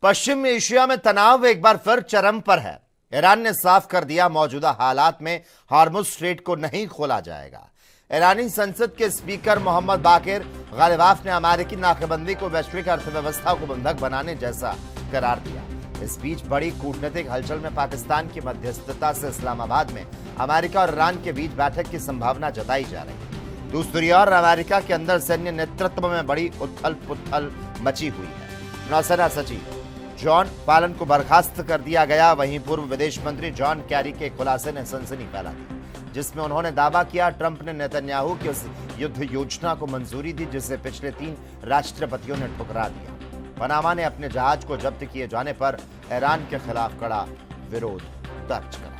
पश्चिम Asia में तनाव एक बार फिर चरम पर है। ईरान ने साफ कर दिया, मौजूदा हालात में हार्मुज स्ट्रेट को नहीं खोला जाएगा। ईरानी संसद के स्पीकर मोहम्मद बाकिर गालिबाफ ने अमेरिकी नाकेबंदी को वैश्विक अर्थव्यवस्था को बंधक बनाने जैसा करार दिया। इस बीच बड़ी कूटनीतिक हलचल में पाकिस्तान की मध्यस्थता से इस्लामाबाद में अमेरिका और ईरान के बीच बैठक की संभावना जताई जा रही है। दूसरी ओर अमेरिका के अंदर सैन्य नेतृत्व में बड़ी उथल पुथल मची हुई है। नौसेना सचिव जॉन पालन को बर्खास्त कर दिया गया। वहीं पूर्व विदेश मंत्री जॉन कैरी के खुलासे ने सनसनी फैला दी, जिसमें उन्होंने दावा किया ट्रंप ने नेतन्याहू की उस युद्ध योजना को मंजूरी दी जिसे पिछले 3 राष्ट्रपतियों ने ठुकरा दिया। पनामा ने अपने जहाज को जब्त किए जाने पर ईरान के खिलाफ कड़ा विरोध दर्ज करा।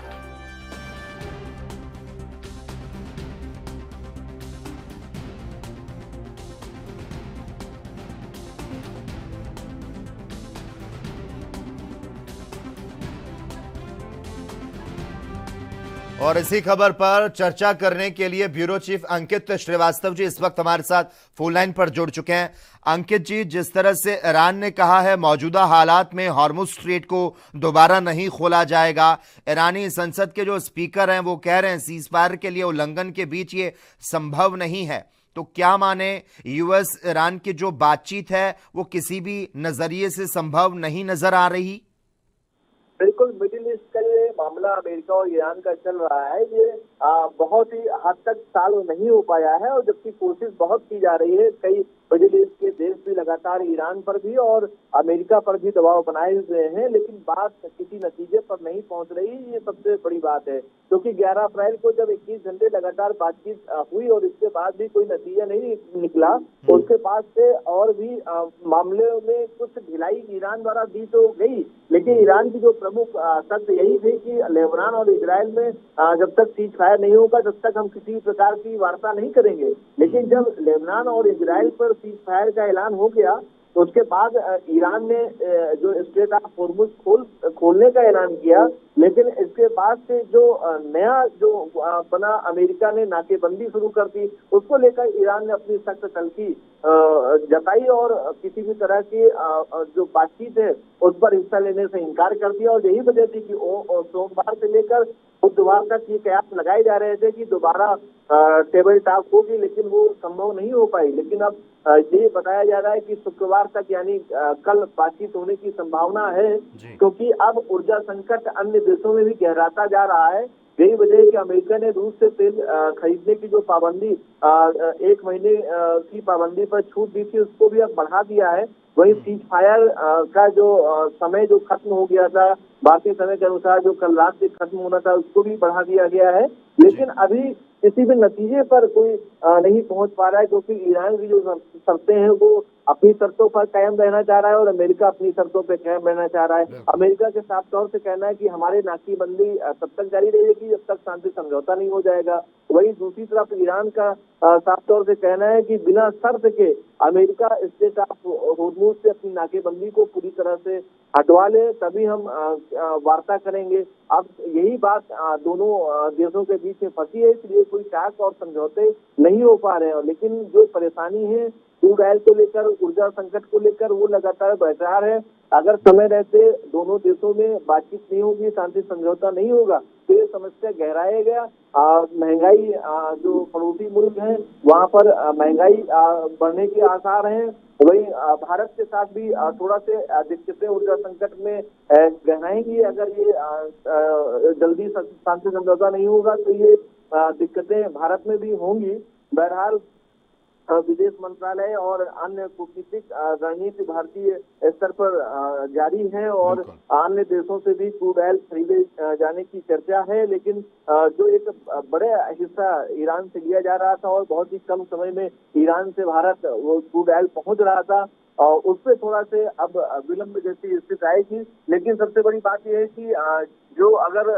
और इसी खबर पर चर्चा करने के लिए ब्यूरो चीफ अंकित श्रीवास्तव जी इस वक्त हमारे साथ फोन लाइन पर जुड़ चुके हैं। अंकित जी, जिस तरह से ईरान ने कहा है मौजूदा हालात में हार्मुज स्ट्रेट को दोबारा नहीं खोला जाएगा, ईरानी संसद के जो स्पीकर हैं वो कह रहे हैं सीज फायर के लिए उल्लंघन के बीच ये संभव नहीं है, तो क्या माने यूएस ईरान की जो बातचीत है वो किसी भी नजरिए से संभव नहीं नजर आ रही? बिल्कुल, मिडिल ईस्ट का ये मामला अमेरिका और ईरान का चल रहा है, ये बहुत ही हद तक सॉल्व नहीं हो पाया है और जबकि कोशिश बहुत की जा रही है। कई मिडिल ईस्ट के देश भी लगातार ईरान पर भी और अमेरिका पर भी दबाव बनाए हुए हैं, लेकिन बात किसी नतीजे पर नहीं पहुंच रही। ये सबसे बड़ी बात है, क्योंकि 11 अप्रैल को जब 21 घंटे लगातार बातचीत हुई और इसके बाद भी कोई नतीजा नहीं निकला, उसके बाद से और भी मामले में कुछ ढिलाई ईरान द्वारा दी तो गई, लेकिन ईरान की जो प्रमुख शर्त यही थी कि लेबनान और इजराइल में जब तक सीज फायर नहीं होगा तब तक हम किसी प्रकार की वार्ता नहीं करेंगे। लेकिन जब लेबनान और इजराइल पर सीज फायर का ऐलान हो गया तो उसके बाद ईरान ने जो स्ट्रेट ऑफ हॉर्मुज खोलने का ऐलान किया, लेकिन इसके बाद से जो नया जो बना अमेरिका ने नाकेबंदी शुरू कर दी, उसको लेकर ईरान ने अपनी सख्त तल्खी जताई और किसी भी तरह की जो बातचीत है उस पर हिस्सा लेने से इनकार कर दिया। और यही वजह थी कि सोमवार से लेकर बुधवार तक ये कयास लगाए जा रहे थे कि दोबारा टेबल टॉक होगी, लेकिन वो संभव नहीं हो पाई। लेकिन अब ये बताया जा रहा है कि शुक्रवार तक यानी कल बातचीत होने की संभावना है, क्योंकि अब ऊर्जा संकट अन्य देशों में भी गहराता जा रहा है। यही वजह है कि अमेरिका ने रूस से तेल खरीदने की जो पाबंदी 1 महीने की पाबंदी पर छूट दी थी उसको भी अब बढ़ा दिया है। वही सीज फायर का जो समय जो खत्म हो गया था भारतीय समय के अनुसार, जो कल रात से खत्म होना था, उसको भी बढ़ा दिया गया है। लेकिन अभी किसी भी नतीजे पर कोई नहीं पहुंच पा रहा है, क्योंकि ईरान की जो शर्तें हैं वो अपनी शर्तों पर कायम रहना चाह रहा है और अमेरिका अपनी शर्तों पर कायम रहना चाह रहा है। अमेरिका के साफ तौर से कहना है कि हमारी नाकेबंदी तब तक जारी रहेगी जब तक शांति समझौता नहीं हो जाएगा। वही दूसरी तरफ ईरान का साफ तौर से कहना है कि बिना शर्त के अमेरिका स्ट्रेट ऑफ हॉर्मुज से अपनी नाकेबंदी को पूरी तरह से हटवा ले, तभी हम वार्ता करेंगे। अब यही बात दोनों देशों के बीच में फंसी है, इसलिए कोई टाक और समझौते नहीं हो पा रहे हैं। लेकिन जो परेशानी है क्रूड ऑयल को लेकर, ऊर्जा संकट को लेकर, वो लगातार बरकरार है। अगर समय रहते दोनों देशों में बातचीत नहीं होगी, शांति समझौता नहीं होगा, तो ये समस्या गहराएगा। महंगाई जो पड़ोसी मुल्क हैं वहाँ पर महंगाई बढ़ने के आसार हैं। वही भारत के साथ भी थोड़ा से दिक्कतें ऊर्जा संकट में गहराएंगी। अगर ये जल्दी शांति समझौता नहीं होगा तो ये दिक्कतें भारत में भी होंगी। बहरहाल विदेश मंत्रालय और अन्य कूटनीतिक रणनीति भारतीय स्तर पर जारी है और अन्य देशों से भी क्रूड ऑयल खरीदे जाने की चर्चा है। लेकिन जो एक बड़े हिस्सा ईरान से लिया जा रहा था और बहुत ही कम समय में ईरान से भारत वो क्रूड ऑयल पहुंच रहा था, उस पर थोड़ा से अब विलंब जैसी स्थिति आएगी। लेकिन सबसे बड़ी बात यह है कि जो अगर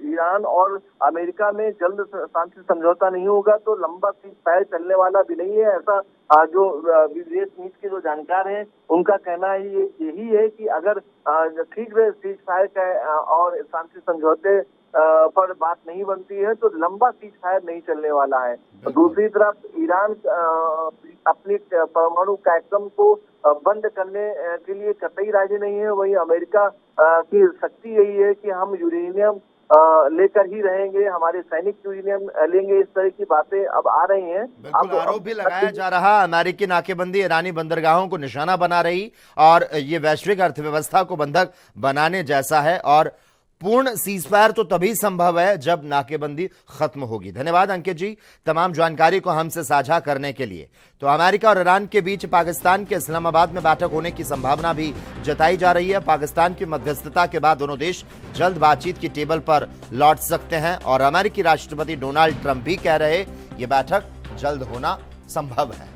ईरान और अमेरिका में जल्द शांति समझौता नहीं होगा तो लंबा सीज फायर चलने वाला भी नहीं है। ऐसा जो विदेश नीति के जो जानकार हैं उनका कहना है यही है कि अगर शीघ्र सीज फायर और शांति समझौते पर बात नहीं बनती है तो लंबा सीज फायर नहीं चलने वाला है। दूसरी तरफ ईरान अपने परमाणु कार्यक्रम को बंद करने के लिए कतई राजी नहीं है। वही अमेरिका की शक्ति यही है कि हम यूरेनियम लेकर ही रहेंगे, हमारे सैनिक यूरेनियम लेंगे, इस तरह की बातें अब आ रही हैं। बिल्कुल आरोप भी लगाया जा रहा अमेरिकी नाकेबंदी ईरानी बंदरगाहों को निशाना बना रही और ये वैश्विक अर्थव्यवस्था को बंधक बनाने जैसा है और पूर्ण सीजफायर तो तभी संभव है जब नाकेबंदी खत्म होगी। धन्यवाद अंकित जी तमाम जानकारी को हमसे साझा करने के लिए। तो अमेरिका और ईरान के बीच पाकिस्तान के इस्लामाबाद में बैठक होने की संभावना भी जताई जा रही है। पाकिस्तान की मध्यस्थता के बाद दोनों देश जल्द बातचीत की टेबल पर लौट सकते हैं और अमेरिकी राष्ट्रपति डोनाल्ड ट्रंप भी कह रहे ये बैठक जल्द होना संभव है।